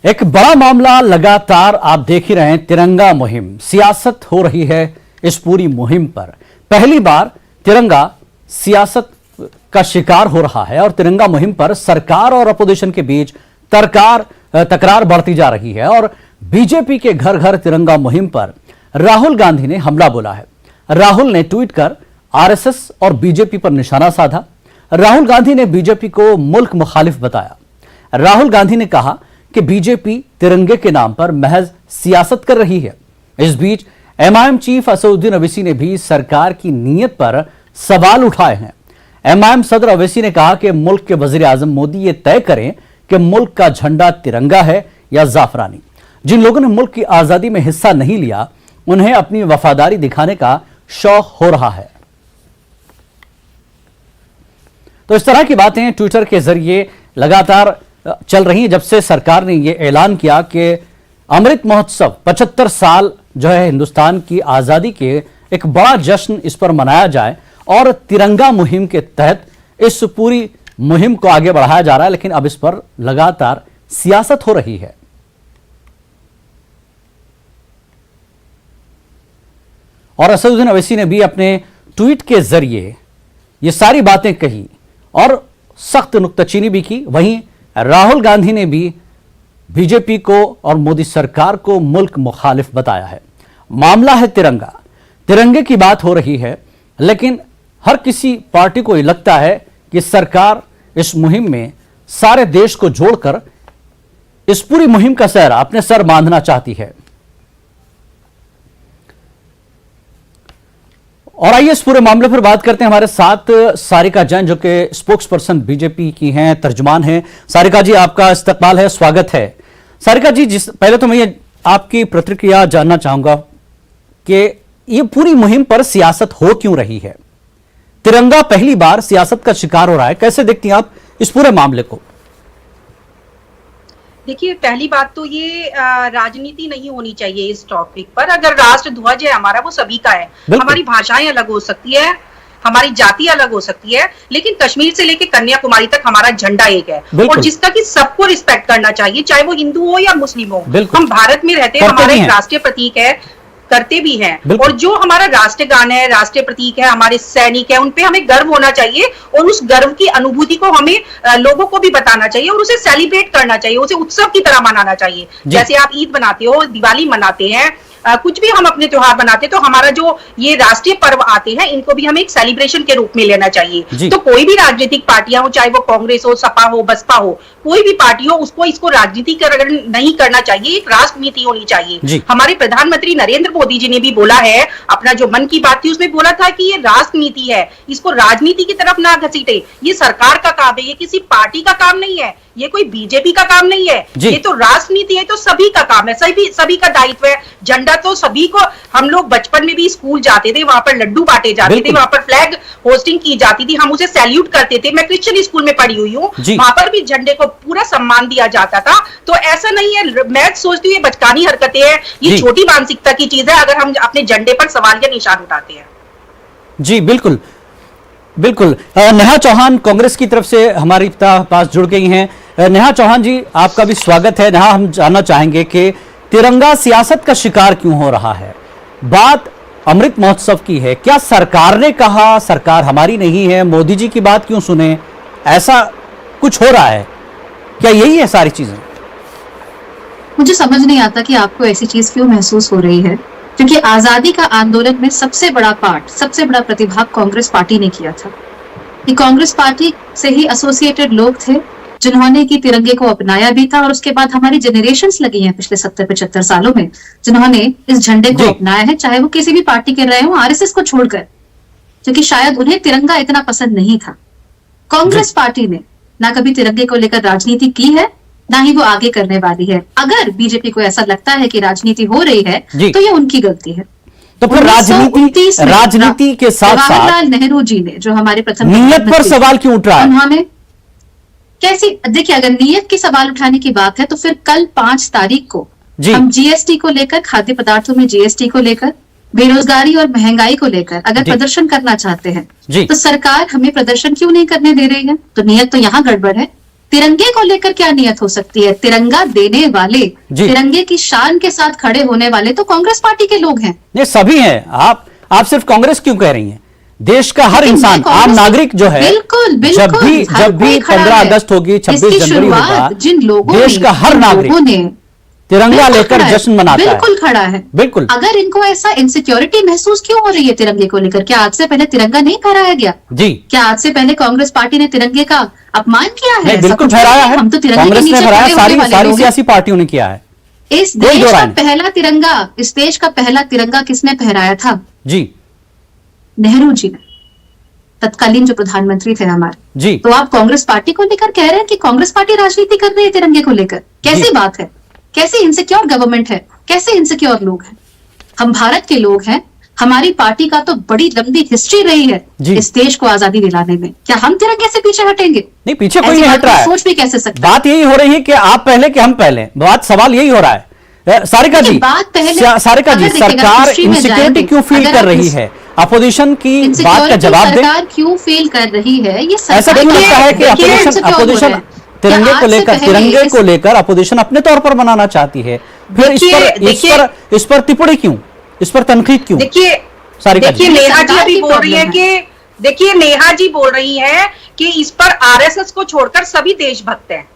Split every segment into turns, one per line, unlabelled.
एक बड़ा मामला लगातार आप देख ही रहे हैं, तिरंगा मुहिम। सियासत हो रही है इस पूरी मुहिम पर। पहली बार तिरंगा सियासत का शिकार हो रहा है और तिरंगा मुहिम पर सरकार और अपोजिशन के बीच तकरार बढ़ती जा रही है। और बीजेपी के घर घर तिरंगा मुहिम पर राहुल गांधी ने हमला बोला है। राहुल ने ट्वीट कर आरएसएस और बीजेपी पर निशाना साधा। राहुल गांधी ने बीजेपी को मुल्क मुखालिफ बताया। राहुल गांधी ने कहा कि बीजेपी तिरंगे के नाम पर महज सियासत कर रही है। इस बीच एमआईएम चीफ असदुद्दीन ओवैसी ने भी सरकार की नीयत पर सवाल उठाए हैं। एमआईएम सदर ओवैसी ने कहा कि मुल्क के वजीर आजम मोदी ये तय करें कि मुल्क का झंडा तिरंगा है या जाफरानी। जिन लोगों ने मुल्क की आजादी में हिस्सा नहीं लिया, उन्हें अपनी वफादारी दिखाने का शौक हो रहा है। तो इस तरह की बातें ट्विटर के जरिए लगातार चल रही हैं जब से सरकार ने यह ऐलान किया कि अमृत महोत्सव 75 साल जो है हिंदुस्तान की आजादी के एक बड़ा जश्न इस पर मनाया जाए और तिरंगा मुहिम के तहत इस पूरी मुहिम को आगे बढ़ाया जा रहा है। लेकिन अब इस पर लगातार सियासत हो रही है। और असदुद्दीन ओवैसी ने भी अपने ट्वीट के जरिए ये सारी बातें कही और सख्त नुक्ताचीनी भी की। वहीं राहुल गांधी ने भी बीजेपी को और मोदी सरकार को मुल्क मुखालिफ बताया है। मामला है तिरंगा, तिरंगे की बात हो रही है, लेकिन हर किसी पार्टी को ये लगता है कि सरकार इस मुहिम में सारे देश को जोड़कर इस पूरी मुहिम का सहरा अपने सर बांधना चाहती है। और आइए इस पूरे मामले पर बात करते हैं। हमारे साथ सारिका जैन जो कि स्पोक्स पर्सन बीजेपी की हैं, तर्जुमान हैं। सारिका जी, आपका इस्तकबाल है, स्वागत है। सारिका जी, पहले तो मैं ये आपकी प्रतिक्रिया जानना चाहूंगा कि ये पूरी मुहिम पर सियासत हो क्यों रही है? तिरंगा पहली बार सियासत का शिकार हो रहा है, कैसे देखती हैं आप इस पूरे मामले को?
देखिए, पहली बात तो ये राजनीति नहीं होनी चाहिए इस टॉपिक पर। अगर राष्ट्र ध्वज है हमारा, वो सभी का है। हमारी भाषाएं अलग हो सकती है, हमारी जाति अलग हो सकती है, लेकिन कश्मीर से लेकर कन्याकुमारी तक हमारा झंडा एक है और जिसका कि सबको रिस्पेक्ट करना चाहिए, चाहे वो हिंदू हो या मुस्लिम हो। हम भारत में रहते हैं, हमारा एक राष्ट्रीय प्रतीक है, करते भी हैं। और जो हमारा राष्ट्रगान है, राष्ट्रीय प्रतीक है, हमारे सैनिक है, उनपे हमें गर्व होना चाहिए और उस गर्व की अनुभूति को हमें लोगों को भी बताना चाहिए और उसे सेलिब्रेट करना चाहिए, उसे उत्सव की तरह मनाना चाहिए। जैसे आप ईद मनाते हो, दिवाली मनाते हैं, कुछ भी हम अपने त्योहार बनाते हैं, तो हमारा जो ये राष्ट्रीय पर्व आते हैं, इनको भी हमें एक सेलिब्रेशन के रूप में लेना चाहिए। तो कोई भी राजनीतिक पार्टियां हो, चाहे वो कांग्रेस हो, सपा हो, बसपा हो, कोई भी पार्टी हो, उसको इसको राजनीति नहीं करना चाहिए, एक राष्ट्र नीति होनी चाहिए। हमारे प्रधानमंत्री नरेंद्र मोदी जी ने भी बोला है, अपना जो मन की बात थी उसमें बोला था कि ये राष्ट्र नीति है, इसको राजनीति की तरफ ना घसीटे। ये सरकार का काम है, ये किसी पार्टी का काम नहीं है, ये कोई बीजेपी का काम नहीं है, ये तो राष्ट्र नीति है, तो सभी का काम है, सभी का दायित्व है। झंडा तो सभी को, हम लोग बचपन में भी स्कूल जाते थे, वहां पर लड्डू बांटे जाते थे, वहां पर फ्लैग होस्टिंग की जाती थी, हम उसे सैल्यूट करते थे। मैं क्रिश्चियन स्कूल में पढ़ी हुई हूँ, वहां पर भी झंडे को पूरा सम्मान दिया जाता था। तो ऐसा नहीं है, मैं सोचती हूँ ये बचकानी हरकतें हैं, ये छोटी मानसिकता की चीज है अगर हम अपने झंडे पर सवाल या निशान उठाते हैं।
जी बिल्कुल बिल्कुल। नेहा चौहान कांग्रेस की तरफ से हमारी पास जुड़ गई हैं। नेहा चौहान जी, आपका भी स्वागत है। नेहा, हम जानना चाहेंगे कि तिरंगा सियासत का शिकार क्यों हो रहा है? बात अमृत महोत्सव की है, क्या सरकार ने कहा सरकार हमारी नहीं है, मोदी जी की बात क्यों सुने, ऐसा कुछ हो रहा है क्या? यही है सारी चीजें?
मुझे समझ नहीं आता कि आपको ऐसी चीज क्यों महसूस हो रही है, क्योंकि आजादी का आंदोलन में सबसे बड़ा पार्ट, सबसे बड़ा प्रतिभाग कांग्रेस पार्टी ने किया था। ये कांग्रेस पार्टी से ही एसोसिएटेड लोग थे जिन्होंने की तिरंगे को अपनाया भी था और उसके बाद हमारी जनरेशंस लगी हैं पिछले 70-75 सालों में जिन्होंने इस झंडे को अपनाया है, चाहे वो किसी भी पार्टी के रहे हो, आरएसएस को छोड़कर, क्योंकि शायद उन्हें तिरंगा इतना पसंद नहीं था। कांग्रेस पार्टी ने ना कभी तिरंगे को लेकर राजनीति की है, ना ही वो आगे करने वाली है। अगर बीजेपी को ऐसा लगता है कि राजनीति हो रही है तो ये उनकी गलती है।
तो फिर राजनीति के साथ
जवाहरलाल नेहरू जी ने, जो हमारे प्रथम
नीयत पर सवाल क्यों उठ रहा है?
उन्होंने कैसी, देखिए, अगर नीयत की सवाल उठाने की बात है तो फिर कल 5 तारीख को हम जीएसटी को लेकर, खाद्य पदार्थों में जीएसटी को लेकर, बेरोजगारी और महंगाई को लेकर अगर प्रदर्शन करना चाहते हैं तो सरकार हमें प्रदर्शन क्यों नहीं करने दे रही है? तो नीयत तो यहाँ गड़बड़ है। तिरंगे को लेकर क्या नियत हो सकती है? तिरंगा देने वाले, तिरंगे की शान के साथ खड़े होने वाले तो कांग्रेस पार्टी के लोग हैं।
ये सभी हैं। आप सिर्फ कांग्रेस क्यों कह रही हैं? देश का हर इंसान, आम नागरिक जो है,
बिल्कुल
जब भी 15 अगस्त होगी, 26 जनवरी होगा,
जिन लोगों
देश का हर नागरिक तिरंगा लेकर जश्न मनाता है।
बिल्कुल खड़ा है।
बिल्कुल।
अगर इनको ऐसा इनसिक्योरिटी महसूस क्यों हो रही है तिरंगे को लेकर? क्या आज से पहले तिरंगा नहीं फहराया गया?
जी।
क्या आज से पहले कांग्रेस पार्टी ने तिरंगे का अपमान किया है?
बिल्कुल फहराया है।
हम तो तिरंगे
कांग्रेस
के
ने
नीचे
फहराया, सारी सियासी पार्टियों ने किया है।
इस देश का पहला तिरंगा, इस देश का पहला तिरंगा किसने फहराया था?
जी,
नेहरू जी ने, तत्कालीन जो प्रधानमंत्री थे हमारे।
जी।
तो आप कांग्रेस पार्टी को लेकर कह रहे हैं कि कांग्रेस पार्टी राजनीति कर रही है तिरंगे को लेकर? कैसी बात है? कैसी इनसिक्योर गवर्नमेंट है? कैसे इनसिक्योर लोग हैं? हम भारत के लोग हैं। हमारी पार्टी का तो बड़ी लंबी हिस्ट्री रही है इस देश को आजादी दिलाने में। क्या हम तिरंगे से पीछे हटेंगे?
नहीं, पीछे कोई नहीं हट रहा है।
सोच भी कैसे सकते?
बात यही हो रही है कि आप पहले कि हम पहले। सवाल यही हो रहा है। सारिका जी, सरकार इनसिक्योरिटी क्यों फील कर रही है? अपोजिशन की बात का जवाब दें।
सरकार क्यों फील कर रही है? ये
ऐसा क्यों लगता है कि अपोजिशन तिरंगे को लेकर अपोजिशन अपने तौर पर बनाना चाहती है? फिर इस पर टिप्पणी क्यों, इस पर तनकीद क्यों?
देखिए नेहा जी अभी बोल रही है कि नेहा जी बोल रही है कि इस पर आरएसएस को छोड़कर सभी देशभक्त हैं।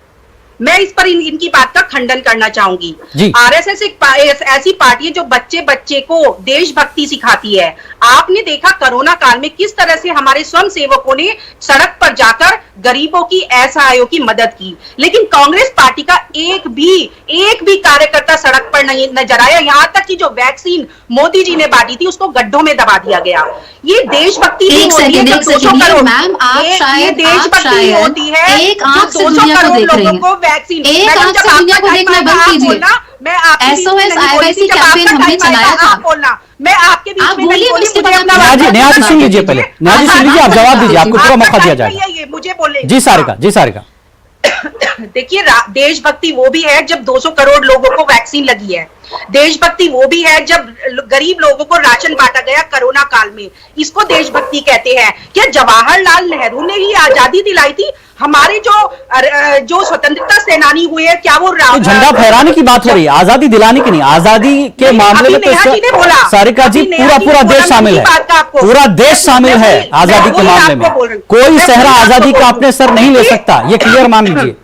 मैं इस पर इनकी बात का खंडन करना चाहूंगी। आरएसएस एक ऐसी पार्टी है जो बच्चे बच्चे को देशभक्ति सिखाती है। आपने देखा कोरोना काल में किस तरह से हमारे स्वयं सेवकों ने सड़क पर जाकर गरीबों की, असहायों की मदद की। लेकिन कांग्रेस पार्टी का एक भी कार्यकर्ता सड़क पर नहीं नजर आया। यहाँ तक कि जो वैक्सीन मोदी जी ने बांटी थी उसको गड्ढों में दबा दिया गया। ये देशभक्ति नहीं होती है। 200 करोड़ ये देशभक्ति होती है। 200 करोड़ लोगों को वैक्सीन।
एक आंख से दुनिया को देखना बंद कीजिए।
मैं आपके
SOS IYC कैंपेन हमने चलाया था।
बोलना मैं आपके बीच में नहीं बोली।
नेहा जी सुन लीजिए, पहले नेहा जी सुन लीजिए, आप जवाब दीजिए, आपको पूरा मौका दिया जाएगा।
मुझे बोले
जी सारिका।
देखिए देशभक्ति वो भी है जब 200 करोड़ लोगों को वैक्सीन लगी है। देशभक्ति वो भी है जब गरीब लोगों को राशन बांटा गया कोरोना काल में। इसको देशभक्ति कहते हैं। क्या जवाहरलाल नेहरू ने ही आजादी दिलाई थी? हमारे जो स्वतंत्रता सेनानी हुए हैं, क्या वो
झंडा फहराने की बात हो रही है, आजादी दिलाने की नहीं। आजादी के मामले में तो सारिका जी पूरा देश शामिल है। पूरा देश शामिल है आजादी के मामले में। कोई सहरा आजादी का अपने सर नहीं ले सकता, ये क्लियर मान लीजिए।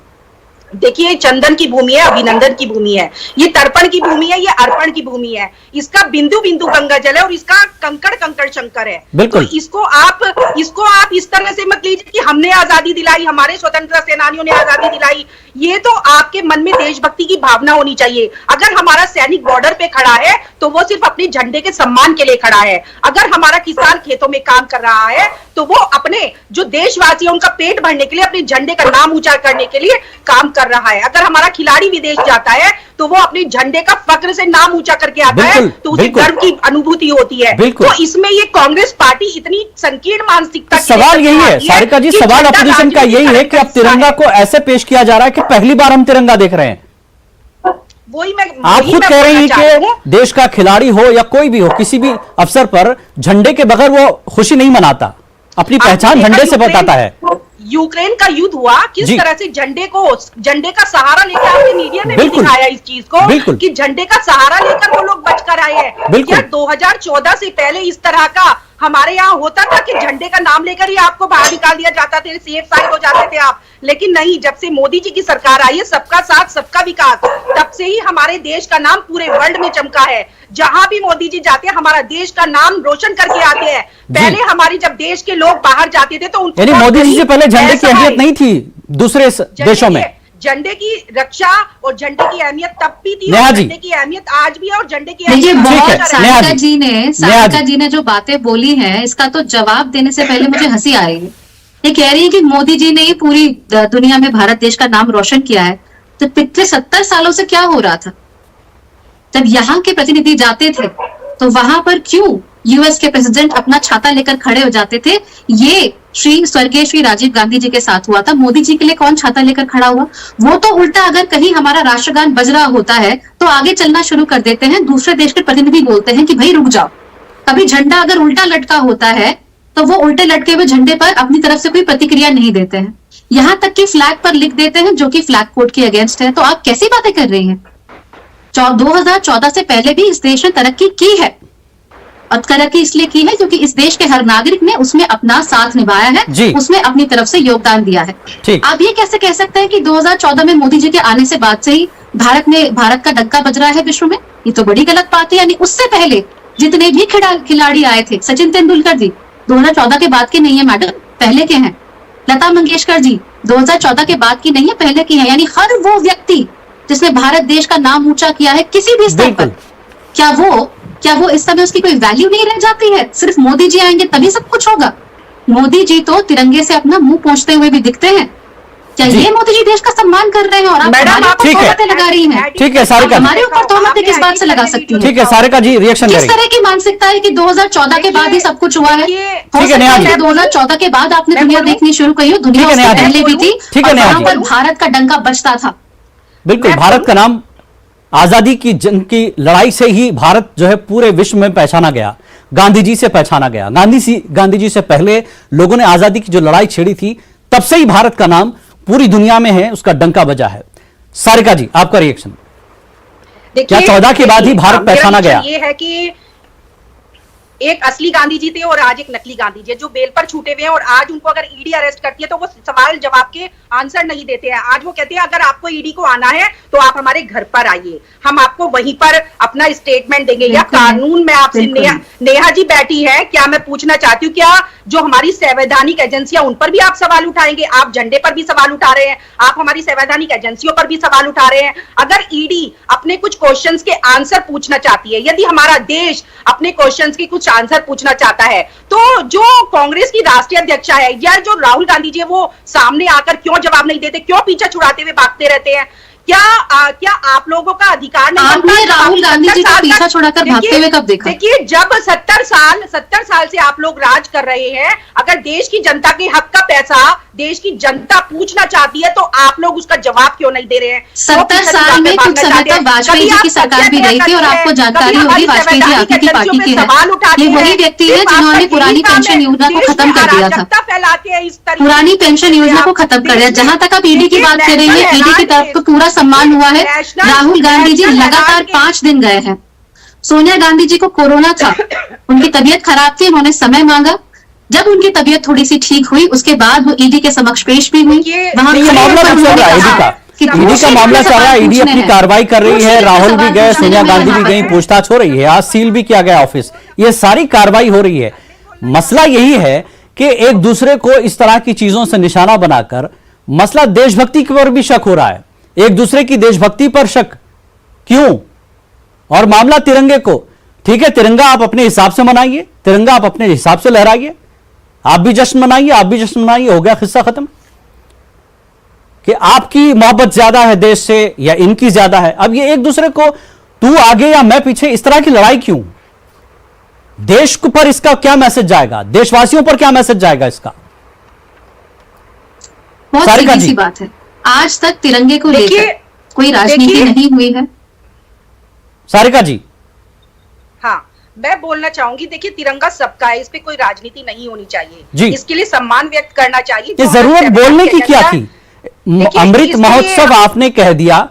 देखिए चंदन की भूमि है, अभिनंदन की भूमि है, ये तर्पण की भूमि है, ये अर्पण की भूमि है। इसका बिंदु बिंदु गंगा जल है और इसका कंकड़ कंकड़ शंकर है।
बिल्कुल।
तो इसको आप इस तरह से मत लीजिए कि हमने आजादी दिलाई, हमारे स्वतंत्रता सेनानियों ने आजादी दिलाई। ये तो आपके मन में देशभक्ति की भावना होनी चाहिए। अगर हमारा सैनिक बॉर्डर पे खड़ा है तो वो सिर्फ अपने झंडे के सम्मान के लिए खड़ा है। अगर हमारा किसान खेतों में काम कर रहा है तो वो अपने जो देशवासी है उनका पेट भरने के लिए, अपने झंडे का नाम ऊंचा करने के लिए काम कर रहा है। अगर हमारा खिलाड़ी विदेश जाता है तो वो अपने झंडे का फक्र से नाम ऊंचा करके आता है, तो उसे गर्व की अनुभूति होती है। तो इसमें ये कांग्रेस पार्टी इतनी संकीर्ण मानसिकता,
सवाल यही है सारिका जी, सवाल अपोजिशन का यही है कि अब तिरंगा को ऐसे पेश किया जा रहा है कि पहली बार हम तिरंगा देख रहे हैं। आप खुद कह रही हैं कि देश का खिलाड़ी हो या कोई भी हो, किसी भी अवसर पर झंडे के बगैर वो खुशी नहीं मनाता, अपनी पहचान झंडे से बताता है।
यूक्रेन का युद्ध हुआ, किस तरह से झंडे का सहारा लेकर आपके मीडिया ने भी दिखाया इस चीज को कि झंडे का सहारा लेकर वो लोग बचकर आए हैं। क्या 2014 से पहले इस तरह का हमारे यहाँ होता था कि झंडे का नाम लेकर ही आपको बाहर निकाल दिया जाता था, सेफ साइड हो जाते थे आप? लेकिन नहीं, जब से मोदी जी की सरकार आई है, सबका साथ सबका विकास, तब से ही हमारे देश का नाम पूरे वर्ल्ड में चमका है। जहां भी मोदी जी जाते हैं हमारा देश का नाम रोशन करके आते हैं। पहले हमारी जब देश के लोग बाहर जाते थे तो उनको,
मोदी जी से पहले झंडे की अहमियत नहीं थी दूसरे देशों में।
झंडे की रक्षा और झंडे की अहमियत तब भी थी, झंडे की अहमियत आज भी है, और झंडे की अहमियत।
सारिका जी ने जो बातें बोली हैं, इसका तो जवाब देने से पहले मुझे हंसी आ रही है। ये कह रही है कि मोदी जी ने ही पूरी दुनिया में भारत देश का नाम रोशन किया है। तो पिछले 70 सालों से क्या हो रहा था? जब यहाँ के प्रतिनिधि जाते थे तो वहां पर क्यों यूएस के प्रेसिडेंट अपना छाता लेकर खड़े हो जाते थे? ये स्वर्गीय श्री राजीव गांधी जी के साथ हुआ था। मोदी जी के लिए कौन छाता लेकर खड़ा हुआ? वो तो उल्टा, अगर कहीं हमारा राष्ट्रगान बज रहा होता है तो आगे चलना शुरू कर देते हैं। दूसरे देश के प्रतिनिधि बोलते हैं कि भाई रुक जाओ। कभी झंडा अगर उल्टा लटका होता है तो वो उल्टे लटके हुए झंडे पर अपनी तरफ से कोई प्रतिक्रिया नहीं देते हैं। यहाँ तक कि फ्लैग पर लिख देते हैं जो कि फ्लैग कोड के अगेंस्ट है। तो आप कैसी बातें कर रही हैं? 2014 से पहले भी इस देश ने तरक्की की है, और तरक्की इसलिए की है क्योंकि इस देश के हर नागरिक ने उसमें अपना साथ निभाया है, उसमें अपनी तरफ से योगदान दिया है। आप ये कैसे कह सकते हैं कि 2014 में मोदी जी के आने से बाद से ही भारत का डंका बज रहा है विश्व में? ये तो बड़ी गलत बात है। यानी उससे पहले जितने भी खिलाड़ी आए थे, सचिन तेंदुलकर जी 2014 के बाद के नहीं है मैडम, पहले के हैं। लता मंगेशकर जी 2014 के बाद की नहीं है, पहले की है। यानी हर वो व्यक्ति जिसने भारत देश का नाम ऊंचा किया है किसी भी स्तर पर, क्या वो इस समय उसकी कोई वैल्यू नहीं रह जाती है? सिर्फ मोदी जी आएंगे तभी सब कुछ होगा? मोदी जी तो तिरंगे से अपना मुंह पोंछते हुए भी दिखते हैं। क्या ये मोदी जी देश का सम्मान कर रहे हैं और आप हमारे ऊपर तोहमतें लगा रही हैं?
ठीक है सारिका,
हमारे ऊपर तोहमतें किस बात से लगा सकती हैं?
ठीक है सारिका जी, रिएक्शन
किस तरह की मानसिकता है कि 2014 के बाद ही सब कुछ हुआ है?
ठीक है नेहा जी,
2014 के बाद आपने दुनिया देखनी शुरू की हो, दुनिया उससे पहले भी थी,
ठीक है नेहा जी,
भारत का डंका बजता था।
बिल्कुल, भारत का नाम आजादी की जंग की लड़ाई से ही भारत जो है पूरे विश्व में पहचाना गया, गांधी जी से पहचाना गया। गांधी जी से पहले लोगों ने आजादी की जो लड़ाई छेड़ी थी, तब से ही भारत का नाम पूरी दुनिया में है, उसका डंका बजा है। सारिका जी, आपका रिएक्शन? क्या 14 के बाद ही भारत पहचाना गया?
ये है कि एक असली गांधी जी थे और आज एक नकली गांधी जी जो बेल पर छूटे हुए हैं, और आज उनको अगर ईडी अरेस्ट करती है तो वो सवाल जवाब के आंसर नहीं देते हैं। आज वो कहते हैं अगर आपको ईडी को आना है तो आप हमारे घर पर आइए, हम आपको वहीं पर अपना स्टेटमेंट देंगे। या कानून में आपसे नेहा जी बैठी है, क्या मैं पूछना चाहती हूँ, क्या जो हमारी संवैधानिक एजेंसियां उन पर भी आप सवाल उठाएंगे? आप झंडे पर भी सवाल उठा रहे हैं, आप हमारी संवैधानिक एजेंसियों पर भी सवाल उठा रहे हैं। अगर ईडी अपने कुछ क्वेश्चंस के आंसर पूछना चाहती है, यदि हमारा देश अपने क्वेश्चंस के कुछ आंसर पूछना चाहता है, तो जो कांग्रेस की राष्ट्रीय अध्यक्षा है या जो राहुल गांधी जी है, वो सामने आकर क्यों जवाब नहीं देते? क्यों पीछे छुड़ाते हुए भागते रहते हैं? क्या आप लोगों का अधिकार नहीं?
आपने राहुल गांधी जी को पीछा छोड़कर भागते हुए कब देखा?
देखिए, जब 70 साल से आप लोग राज कर रहे हैं, अगर देश की जनता के हक का पैसा देश की जनता पूछना चाहती है तो आप लोग उसका जवाब क्यों नहीं दे रहे हैं?
70 साल में कुछ समय तक वाजपेयी जी की सरकार भी रही थी और आपको जानकारी होगी वाजपेयी जी आप की पार्टी के हैं। ये वही व्यक्ति है जिन्होंने पुरानी पेंशन योजना को खत्म कर दिया था, पुरानी पेंशन योजना को खत्म कर दिया। जहां तक आप ईडी की बात कर रही है, ईडी की तरफ तो पूरा सम्मान हुआ है। राहुल गांधी जी लगातार 5 दिन गए हैं। सोनिया गांधी जी को कोरोना था, उनकी तबीयत खराब थी, उन्होंने समय मांगा। जब उनकी तबीयत थोड़ी सी ठीक हुई उसके बाद वो ईडी के समक्ष पेश भी हुई। वहां
मामला चल रहा है, ईडी का मामला चल रहा है, ईडी अपनी कार्रवाई कर रही है। राहुल भी गए, सोनिया गांधी भी गई, पूछताछ हो रही है, आज सील भी किया गया ऑफिस, ये सारी कार्रवाई हो रही है। मसला यही है कि एक दूसरे को इस तरह की चीजों से निशाना बनाकर मसला देशभक्ति पर भी शक हो रहा है, एक दूसरे की देशभक्ति पर शक क्यों? और मामला तिरंगे को, ठीक है तिरंगा आप अपने हिसाब से मनाइए, तिरंगा आप अपने हिसाब से लहराइए, आप भी जश्न मनाइए, आप भी जश्न मनाइए, हो गया किस्सा खत्म। कि आपकी मोहब्बत ज्यादा है देश से या इनकी ज्यादा है। अब ये एक दूसरे को तू आगे या मैं पीछे, इस तरह की लड़ाई क्यों? देश पर इसका क्या मैसेज जाएगा, देशवासियों पर क्या मैसेज जाएगा इसका?
बहुत सीधी सी बात है, आज तक तिरंगे को लेकर कोई राजनीति नहीं हुई है।
सारिका जी,
हाँ मैं बोलना चाहूंगी, देखिए तिरंगा सबका है, इस पे कोई राजनीति नहीं होनी चाहिए, इसके लिए सम्मान व्यक्त करना चाहिए।
ये जरूरत बोलने की क्या थी? अमृत महोत्सव आपने कह दिया,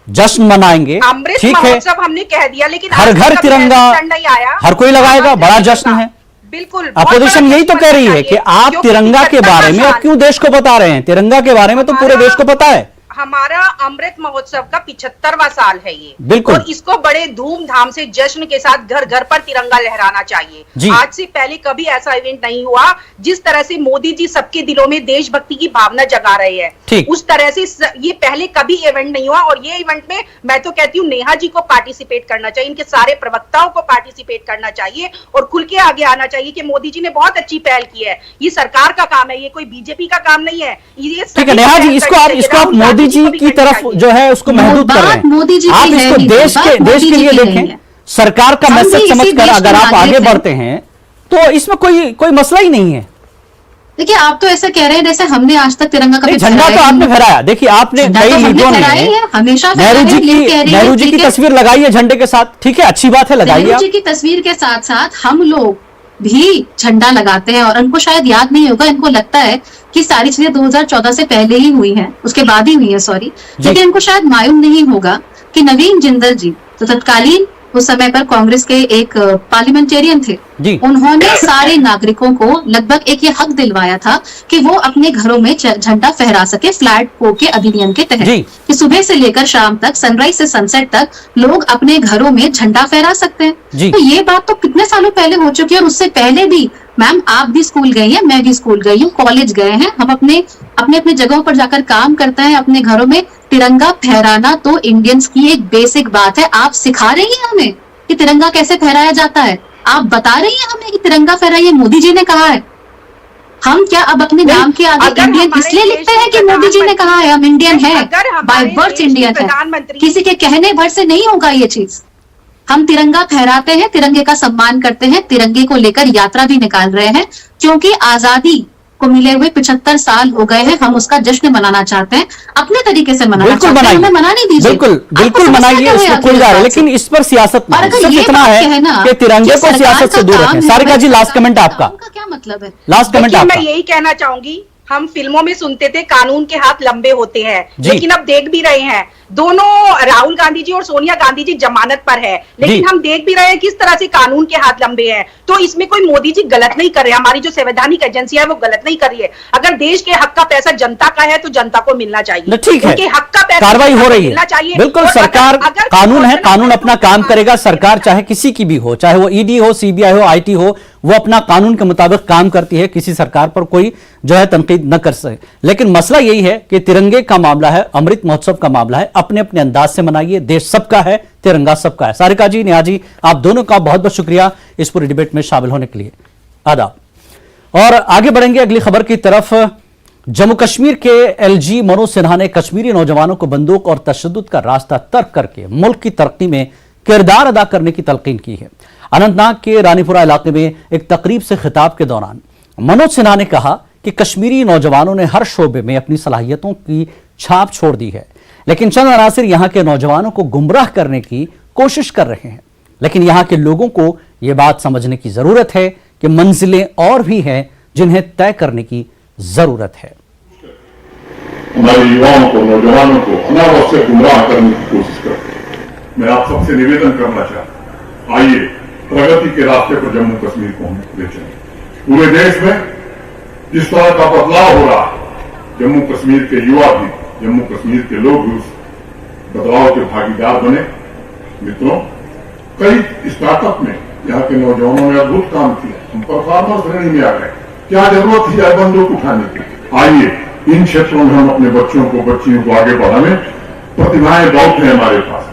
जश्न मनाएंगे,
अमृत महोत्सव हमने कह दिया, लेकिन
हर घर तिरंगा
नहीं आया,
हर कोई लगाएगा, बड़ा जश्न है।
बिल्कुल,
अपोजिशन यही तो कह रही है कि आप तिरंगा के बारे में अब क्यों देश को बता रहे हैं? तिरंगा के बारे में तो पूरे देश को पता है।
हमारा अमृत महोत्सव का 75वां साल है ये,
बिल्कुल,
और इसको बड़े धूमधाम से जश्न के साथ घर घर पर तिरंगा लहराना चाहिए। आज से पहले कभी ऐसा इवेंट नहीं हुआ जिस तरह से मोदी जी सबके दिलों में देशभक्ति की भावना जगा रहे हैं, उस तरह से ये पहले कभी इवेंट नहीं हुआ। और ये इवेंट में मैं तो कहती हूँ नेहा जी को पार्टिसिपेट करना चाहिए, इनके सारे प्रवक्ताओं को पार्टिसिपेट करना चाहिए और खुल के आगे आना चाहिए कि मोदी जी ने बहुत अच्छी पहल की है, ये सरकार का काम है, ये कोई बीजेपी का काम नहीं है।
ठीक है नेहा जी, इसको आप मोदी जी की तरफ जो है उसको महदूद कर रहे हैं,
मोदी जी
आप इसको देश के लिए देखें, सरकार का मैसेज समझकर अगर आप आगे बढ़ते हैं तो इसमें कोई मसला ही नहीं है।
देखिए आप तो ऐसे कह रहे हैं जैसे हमने आज तक तिरंगा कभी
झंडा तो आपने फहराया, देखिए आपने कई लीडरों ने
हमेशा
नेहरू जी की तस्वीर लगाई है झंडे के साथ, ठीक है अच्छी बात है, लगाइए।
नेहरू जी की तस्वीर के साथ साथ हम लोग भी झंडा लगाते हैं। और उनको शायद याद नहीं होगा, इनको लगता है कि सारी चीजें 2014 से पहले ही हुई हैं, उसके बाद ही हुई है, सॉरी। लेकिन इनको शायद मालूम नहीं होगा कि नवीन जिंदल जी तो तत्कालीन उस समय पर कांग्रेस के एक पार्लियामेंटेरियन थे, उन्होंने सारे नागरिकों को लगभग एक ये हक दिलवाया था कि वो अपने घरों में झंडा फहरा सके फ्लैग पोल के अधिनियम के तहत, कि सुबह से लेकर शाम तक, सनराइज से सनसेट तक लोग अपने घरों में झंडा फहरा सकते हैं। तो ये बात तो कितने सालों पहले हो चुकी है। और उससे पहले भी मैम आप भी स्कूल गई हैं, मैं भी स्कूल गई हूँ, कॉलेज गए हैं, हम अपने अपने जगहों पर जाकर काम करते हैं, अपने घरों में तिरंगा फहराना तो इंडियंस की एक बेसिक बात है। आप सिखा रही हैं हमें कि तिरंगा कैसे फहराया जाता है, आप बता रही हैं हमें कि तिरंगा फहराइए, मोदी जी ने कहा है। हम क्या अब अपने नाम के आगे इंडियन इसलिए लिखते हैं कि मोदी जी ने कहा है, हम इंडियन है, बाय बर्थ इंडियन है, किसी के कहने भर से नहीं होगा ये चीज। हम तिरंगा फहराते हैं, तिरंगे का सम्मान करते हैं, तिरंगे को लेकर यात्रा भी निकाल रहे हैं, क्योंकि आजादी को मिले हुए 75 साल हो गए हैं। हम उसका जश्न मनाना चाहते हैं, अपने तरीके से मनाना चाहते हैं, हमें मनाने दीजिए।
बिल्कुल मनाइए, इसमें कोई जा रहा है, लेकिन इस पर सियासत नहीं, सिर्फ इतना है कि तिरंगे को सियासत से दूर रखें। सारिका जी, लास्ट कमेंट आपका,
क्या मतलब है?
लास्ट कमेंट आपका।
मैं यही कहना चाहूंगी, हम फिल्मों में सुनते थे कानून के हाथ लंबे होते हैं, लेकिन अब देख भी रहे हैं दोनों राहुल गांधी जी और सोनिया गांधी जी जमानत पर है, लेकिन हम देख भी रहे हैं किस तरह से कानून के हाथ लंबे हैं। तो इसमें कोई मोदी जी गलत नहीं कर रहे, हमारी जो संवैधानिक एजेंसी है वो गलत नहीं कर रही है। अगर देश के हक का पैसा जनता का है तो जनता को मिलना चाहिए,
ठीक है,
हक का पैसा
कार्रवाई हो रही है, बिल्कुल। सरकार कानून है, कानून अपना काम करेगा। सरकार चाहे किसी की भी हो, चाहे वो ईडी हो, सीबीआई हो, आईटी हो, वो अपना कानून के मुताबिक काम करती है, किसी सरकार पर कोई जो है तनकीद न कर सके। लेकिन मसला यही है कि तिरंगे का मामला है, अमृत महोत्सव का मामला है, अपने अपने अंदाज से मनाइए, देश सबका है, तिरंगा सबका है। सारिका जी, नेहा जी, आप दोनों का बहुत बहुत शुक्रिया इस पूरी डिबेट में शामिल होने के लिए। आदाब। और आगे बढ़ेंगे अगली खबर की तरफ। जम्मू कश्मीर के एलजी मनोज सिन्हा ने कश्मीरी नौजवानों को बंदूक और तशद्दुद का रास्ता तर्क करके मुल्क की तरक्की में किरदार अदा करने की तलकीन की है। अनंतनाग के रानीपुरा इलाके में एक तकरीब से खिताब के दौरान मनोज सिन्हा ने कहा कि कश्मीरी नौजवानों ने हर शोबे में अपनी सलाहियतों की छाप छोड़ दी है, लेकिन चंद अनासिर यहां के नौजवानों को गुमराह करने की कोशिश कर रहे हैं। लेकिन यहां के लोगों को यह बात समझने की जरूरत है कि मंजिलें और भी हैं जिन्हें तय करने की जरूरत है।
हमारे युवाओं को, नौजवानों को अनावश्यक गुमराह करने की कोशिश करते हैं। मैं आप सबसे निवेदन करना चाहता हूं, आइए प्रगति के रास्ते पर जम्मू कश्मीर को हम ले चलें। पूरे देश में जिस तरह का बदलाव हो रहा है, जम्मू कश्मीर के युवा भी, जम्मू कश्मीर के लोग भी उस बदलाव के भागीदार बने। मित्रों, कई स्टार्टअप में यहाँ के नौजवानों ने अद्भुत काम किया, हम परफॉर्मर श्रेणी में आ गए। क्या जरूरत थी आज बंदूक उठाने की? आइए इन क्षेत्रों में हम अपने बच्चों को, बच्चियों को आगे बढ़ाने। प्रतिभाएं बहुत हैं हमारे पास।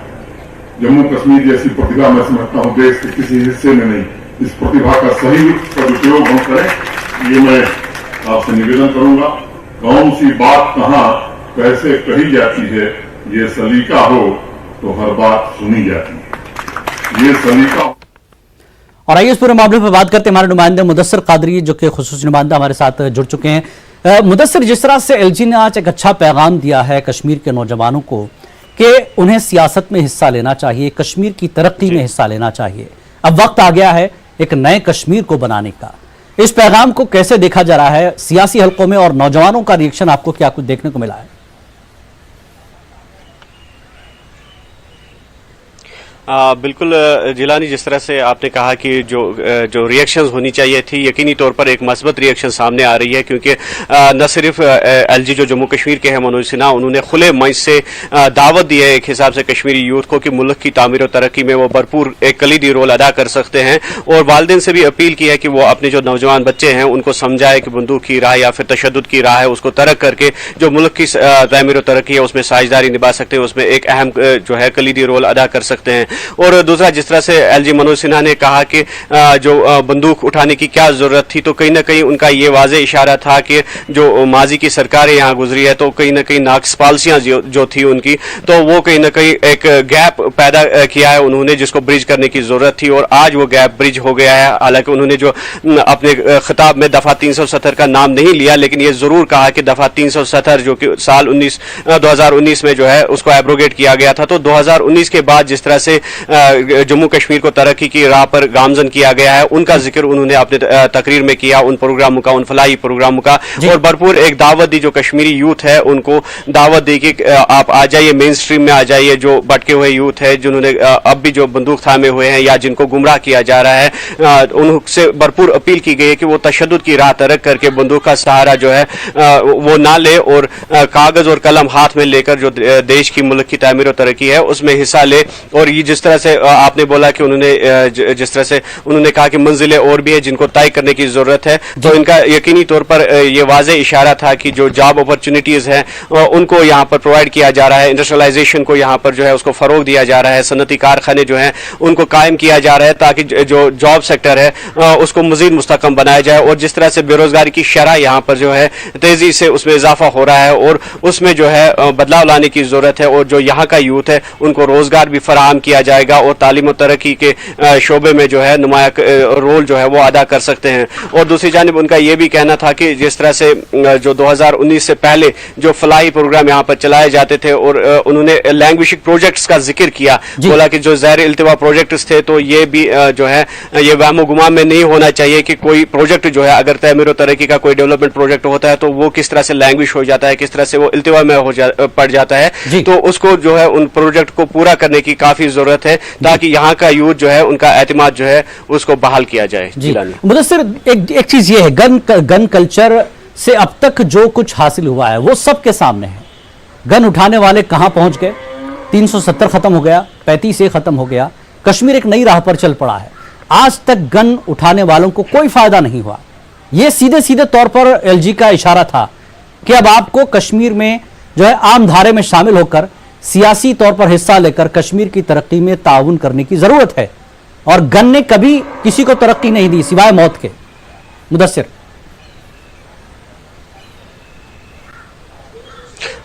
जम्मू कश्मीर जैसी प्रतिभा मैं समझता हूं देश के किसी हिस्से में नहीं। इस प्रतिभा का सही सदुपयोग हम करें, ये मैं आपसे निवेदन करूंगा। कौन सी बात कहां कैसे कही जाती है, ये सलीका हो तो हर बात सुनी जाती है, ये सलीका।
और आइए इस पूरे मामले पर बात करते हैं। हमारे नुमाइंदे मुदस्सिर कादरी जो कि खुसूसी नुमाइंदा हमारे साथ जुड़ चुके हैं। मुदस्सिर, जिस तरह से एलजी ने आज एक अच्छा पैगाम दिया है कश्मीर के नौजवानों को कि उन्हें सियासत में हिस्सा लेना चाहिए, कश्मीर की तरक्की में हिस्सा लेना चाहिए, अब वक्त आ गया है एक नए कश्मीर को बनाने का, इस पैगाम को कैसे देखा जा रहा है सियासी हलकों में और नौजवानों का रिएक्शन आपको क्या कुछ देखने को मिला है?
बिल्कुल जिलानी, जिस तरह से आपने कहा कि जो रिएक्शंस होनी चाहिए थी, यकीनी तौर पर एक मस्बत रिएक्शन सामने आ रही है, क्योंकि न सिर्फ एलजी जो जम्मू कश्मीर के हैं मनोज सिन्हा, उन्होंने खुले मंच से दावत दी है एक हिसाब से कश्मीरी यूथ को कि मुल्क की तामीर और तरक्की में वो भरपूर एक कलीदी रोल अदा कर सकते हैं। और वालिदैन से भी अपील की है कि वो अपने जो नौजवान बच्चे हैं उनको समझाए कि बंदूक की राह या फिर तशद्दुद की राह है, उसको तर्क करके जो मुल्क की तामीर और तरक्की है उसमें साझेदारी निभा सकते हैं, उसमें एक अहम जो है कलीदी रोल अदा कर सकते हैं। और दूसरा, जिस तरह से एलजी मनोज सिन्हा ने कहा कि जो बंदूक उठाने की क्या जरूरत थी, तो कहीं ना कहीं उनका ये वाज़े इशारा था कि जो माजी की सरकारें यहाँ गुजरी है तो कहीं ना कहीं नाक़िस पॉलिसियां जो थी उनकी, तो वो कहीं ना कहीं एक गैप पैदा किया है उन्होंने, जिसको ब्रिज करने की जरूरत थी। और आज वो गैप ब्रिज हो गया है। हालांकि उन्होंने जो अपने खिताब में दफा 370 का नाम नहीं लिया, लेकिन ये जरूर कहा कि दफा 370 जो कि साल 2019 में जो है उसको एब्रोगेट किया गया था। तो 2019 के बाद जिस तरह से जम्मू कश्मीर को तरक्की की राह पर गामजन किया गया है, उनका जिक्र उन्होंने अपने तकरीर में किया, उन प्रोग्रामों का, उन फलाही प्रोग्रामों का, और भरपूर एक दावत दी जो कश्मीरी यूथ है उनको दावत दी कि आप आ जाइए, मेन स्ट्रीम में आ जाइए। जो भटके हुए यूथ है जिन्होंने अब भी जो बंदूक थामे हुए हैं या जिनको गुमराह किया जा रहा है, उनसे भरपूर अपील की गई है कि वो तशद्दुद की राह तरक करके बंदूक का सहारा जो है वो ना ले और कागज और कलम हाथ में लेकर जो देश की मुल्क की तामीर और तरक्की है उसमें हिस्सा ले। और ये जिस तरह से आपने बोला कि उन्होंने जिस तरह से उन्होंने कहा कि मंजिलें और भी है जिनको तय करने की जरूरत है, तो इनका यकीनी तौर पर ये वाज़े इशारा था कि जो जॉब अपॉर्चुनिटीज हैं उनको यहाँ पर प्रोवाइड किया जा रहा है, इंडस्ट्रियलाइजेशन को यहाँ पर जो है उसको फरोग दिया जा रहा है, सनती कारखाने जो हैं उनको कायम किया जा रहा है ताकि जो जॉब सेक्टर है उसको मजीद मुस्तकम बनाया जाए। और जिस तरह से बेरोजगारी की शरह यहाँ पर जो है तेजी से उसमें इजाफा हो रहा है और उसमें जो है बदलाव लाने की जरूरत है, और जो यहाँ का यूथ है उनको रोजगार भी फराहम किया जाएगा और तालीम और तरक्की के शोबे में जो है नुमाया रोल जो है वो अदा कर सकते हैं। और दूसरी जानिब उनका यह भी कहना था कि जिस तरह से जो 2019 से पहले जो फलाही प्रोग्राम यहाँ पर चलाए जाते थे और उन्होंने लैंग्वेजिंग प्रोजेक्ट्स का जिक्र किया, बोला कि जो ज़ैर इल्तिवा प्रोजेक्ट्स थे तो ये भी जो है ये वहमो गुमा में नहीं होना चाहिए कि कोई प्रोजेक्ट जो है अगर तमीर और तरक्की का कोई डेवलपमेंट प्रोजेक्ट होता है तो वो किस तरह से लैंग्वेज हो जाता है, किस तरह से वो इल्तिवा में पड़ जाता है, तो उसको जो है उन प्रोजेक्ट को पूरा करने की काफी जरूरत है ताकि यहाँ का यूथ जो है उनका एतमाद जो है उसको बहाल किया जाए।
मुदस्सिर, एक चीज ये है, गन कल्चर से अब तक जो कुछ हासिल हुआ है वो सबके सामने है। गन उठाने वाले कहां पहुंच गए, 370 खत्म हो गया, 35 खत्म हो गया, कश्मीर एक नई राह पर चल पड़ा है। आज तक गन उठाने वालों को कोई फायदा नहीं हुआ। यह सीधे सीधे तौर पर एलजी का इशारा था कि अब आपको कश्मीर में जो है आम धारे में शामिल होकर सियासी तौर पर हिस्सा लेकर कश्मीर की तरक्की में ताउन करने की जरूरत है। और गन ने कभी किसी को तरक्की नहीं दी सिवाय मौत के। मुदस्सिर,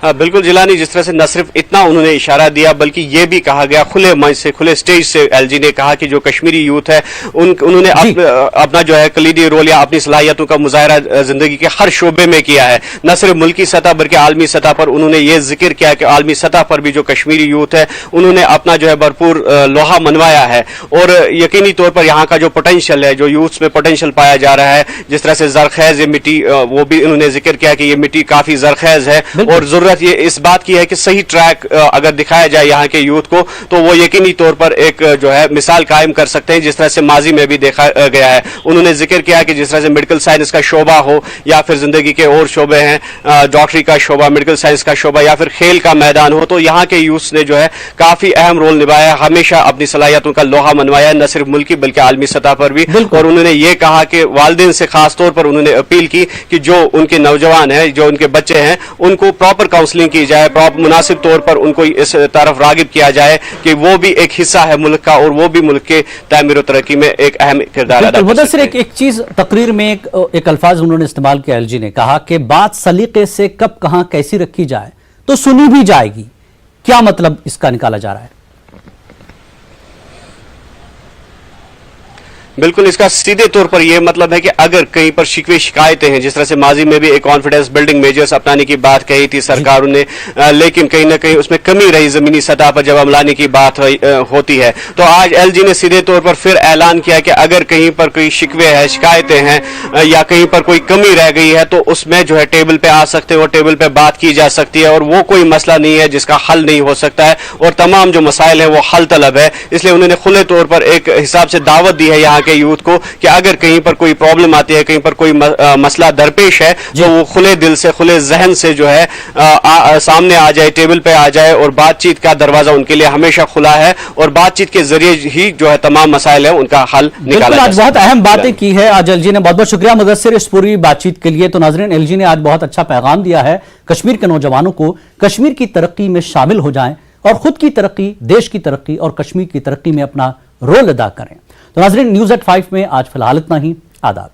बिल्कुल जिलानी, जिस तरह से न सिर्फ इतना उन्होंने इशारा दिया बल्कि ये भी कहा गया खुले मंच से, खुले स्टेज से एलजी ने कहा कि जो कश्मीरी यूथ है उन्होंने अपना जो है कलीदी रोल या अपनी सलाहियतों का मुजाहरा जिंदगी के हर शोबे में किया है। न सिर्फ मुल्की सतह बल्कि आलमी सतह पर उन्होंने ये जिक्र किया कि आलमी सतह पर भी जो कश्मीरी यूथ है उन्होंने अपना जो है भरपूर लोहा मनवाया है। और यकीनी तौर पर यहाँ का जो पोटेंशियल है, जो यूथ में पोटेंशियल पाया जा रहा है, जिस तरह से जरखेज ये मिट्टी, वो भी उन्होंने जिक्र किया कि ये मिट्टी काफी जरखेज है और जरूरत ये इस बात की है कि सही ट्रैक अगर दिखाया जाए यहाँ के यूथ को तो वो यकीनी तौर पर एक जो है मिसाल कायम कर सकते हैं, जिस तरह से माजी में भी देखा गया है। उन्होंने जिक्र किया कि जिस तरह से मेडिकल साइंस का शोबा हो या फिर जिंदगी के और शोबे हैं, डॉक्टरी का शोबा, मेडिकल साइंस का शोबा या फिर खेल का मैदान हो, तो यहाँ के यूथ ने जो है काफी अहम रोल निभाया, हमेशा अपनी सलाहियतों का लोहा मनवाया, न सिर्फ मुल्की बल्कि आलमी सतह पर भी। और उन्होंने ये कहा कि वालिदैन से खास तौर पर उन्होंने अपील की कि जो उनके नौजवान हैं, जो उनके बच्चे हैं, उनको प्रॉपर काउंसलिंग की जाए, प्रॉपर मुनासिब तौर पर उनको इस तरफ रागिब किया जाए कि वो भी एक हिस्सा है मुल्क का और वो भी मुल्क के तामीर और तरक्की में एक अहम किरदार अदा कर सकते हैं।
एक चीज तकरीर में एक अल्फाज उन्होंने इस्तेमाल किया, एलजी ने कहा कि बात सलीके से कब कहां कैसी रखी जाए तो सुनी भी जाएगी। क्या मतलब इसका निकाला जा रहा है?
बिल्कुल, इसका सीधे तौर पर यह मतलब है कि अगर कहीं पर शिकवे शिकायतें हैं, जिस तरह से माजी में भी एक कॉन्फिडेंस बिल्डिंग मेजर्स अपनाने की बात कही थी सरकारों ने, लेकिन कहीं ना कहीं उसमें कमी रही जमीनी सतह पर जब अमलाने की बात होती है, तो आज एलजी ने सीधे तौर पर फिर ऐलान किया कि अगर कहीं पर कोई शिकवे है, शिकायतें हैं या कहीं पर कोई कमी रह गई है तो उसमें जो है टेबल पे आ सकते हैं और टेबल पे बात की जा सकती है और वो कोई मसला नहीं है जिसका हल नहीं हो सकता है और तमाम जो मसाइल है वो हल तलब है। इसलिए उन्होंने खुले तौर पर एक हिसाब से दावत दी है यहाँ के यूथ को कि अगर कहीं पर कोई प्रॉब्लम आती है, कहीं पर कोई मसला दरपेश है, तो वो खुले दिल से, खुले जहन से जो है सामने आ जाए, टेबल पे आ जाए और बातचीत का दरवाजा उनके लिए हमेशा खुला है और बातचीत के जरिए ही जो है तमाम मसाइल है उनका हल निकाला।
आज बहुत अहम बातें की है आज एलजी ने, बहुत बहुत शुक्रिया मुदस्सिर इस पूरी बातचीत के लिए। तो नाज़रीन, एलजी ने आज बहुत अच्छा पैगाम दिया है कश्मीर के नौजवानों को, कश्मीर की तरक्की में शामिल हो जाएं और खुद की तरक्की, देश की तरक्की और कश्मीर की तरक्की में अपना रोल अदा करें। तो नाज़रीन, न्यूज़ एट 5 में आज फिलहाल इतना ही। आदाब।